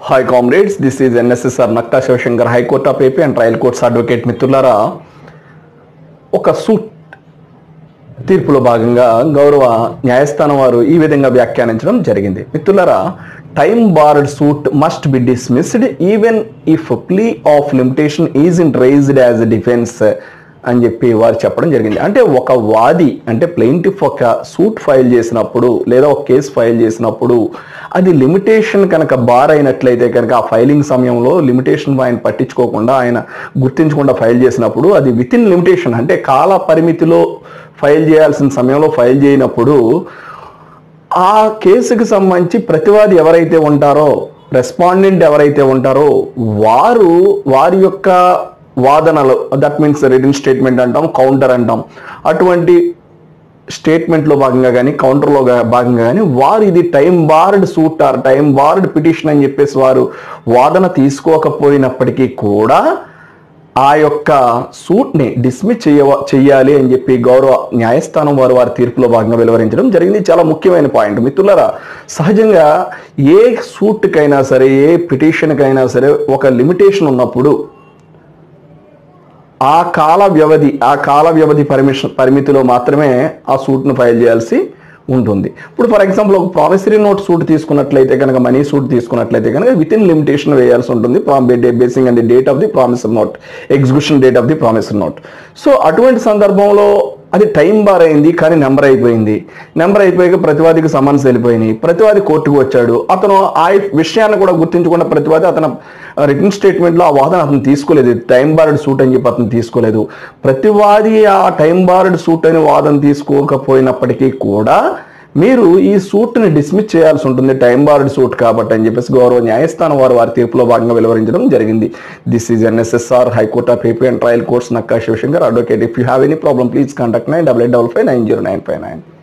Hi comrades, this is NSSR Nakta Shivashankar High Court of AP and Trial Courts Advocate మిత్రులారా ఒక suit తీర్పులో భాగంగా గౌరవ న్యాయస్థానం వారు ఈ విధంగా వ్యాఖ్యానించడం జరిగింది. మిత్రులారా, time barred suit must be dismissed even if plea of limitation is in raised as defence అని చెప్పి వారు చెప్పడం జరిగింది. అంటే ఒక వాది అంటే ప్లెయింటిఫ్ ఒక సూట్ ఫైల్ చేసినప్పుడు లేదా ఒక కేసు ఫైల్ చేసినప్పుడు అది లిమిటేషన్ కనుక బార్ అయినట్లయితే కనుక ఆ ఫైలింగ్ సమయంలో లిమిటేషన్ ఆయన పట్టించుకోకుండా ఆయన గుర్తించకుండా ఫైల్ చేసినప్పుడు అది విత్ ఇన్ లిమిటేషన్ అంటే కాల పరిమితిలో ఫైల్ చేయాల్సిన సమయంలో ఫైల్ చేయనప్పుడు ఆ కేసుకి సంబంధించి ప్రతివాది ఎవరైతే ఉంటారో రెస్పాండెంట్ ఎవరైతే ఉంటారో వారి యొక్క వాదనలు, దట్ మీన్స్ రిటన్ స్టేట్మెంట్ అంటాం, కౌంటర్ అంటాం, అటువంటి స్టేట్మెంట్లో భాగంగా కానీ కౌంటర్లో భాగంగా కానీ వారు ఇది time barred suit or time barred petition అని చెప్పేసి వారు వాదన తీసుకోకపోయినప్పటికీ కూడా ఆ యొక్క సూట్ని డిస్మిస్ చేయాలి అని చెప్పి గౌరవ న్యాయస్థానం వారి తీర్పులో భాగంగా వెలువరించడం జరిగింది. చాలా ముఖ్యమైన పాయింట్ మిత్రులారా. సహజంగా ఏ సూట్కైనా సరే, ఏ పిటిషన్కైనా సరే ఒక లిమిటేషన్ ఉన్నప్పుడు ఆ కాల వ్యవధి పరిమితిలో మాత్రమే ఆ సూట్ను ఫైల్ చేయాల్సి ఉంటుంది. ఇప్పుడు ఫర్ ఎగ్జాంపుల్ ఒక ప్రామిసరీ నోట్ సూట్ తీసుకున్నట్లయితే కనుక, మనీ సూట్ తీసుకున్నట్లయితే కనుక విత్ ఇన్ లిమిటేషన్ వేయాల్సి ఉంటుంది, basing and date of the promissory note, execution date of the promissory note. So అటువంటి సందర్భంలో అది టైం బార్ అయింది, కానీ నెంబర్ అయిపోయాక ప్రతివాదికి సమన్స్ వెళ్ళిపోయినాయి, ప్రతివాది కోర్టుకు వచ్చాడు, అతను ఆ విషయాన్ని కూడా గుర్తించకుండా ప్రతివాది అతను రిటన్ స్టేట్మెంట్లో ఆ వాదన అతను తీసుకోలేదు, టైం బార్డ్ సూట్ అని చెప్పి అతను తీసుకోలేదు. ప్రతివాది ఆ టైం బార్డ్ సూట్ అని వాదన తీసుకోకపోయినప్పటికీ కూడా మీరు ఈ సూట్ని డిస్మిస్ చేయాల్సి ఉంటుంది, టైం బార్డ్ సూట్ కాబట్టి అని చెప్పేసి గౌరవ న్యాయస్థానం వారి తీర్పులో భాగంగా వెలువరించడం జరిగింది. This is NSSR High Court of AP and Trial Courts Nakka Shivashankar Advocate. If you have any problem, please contact 9855 90959.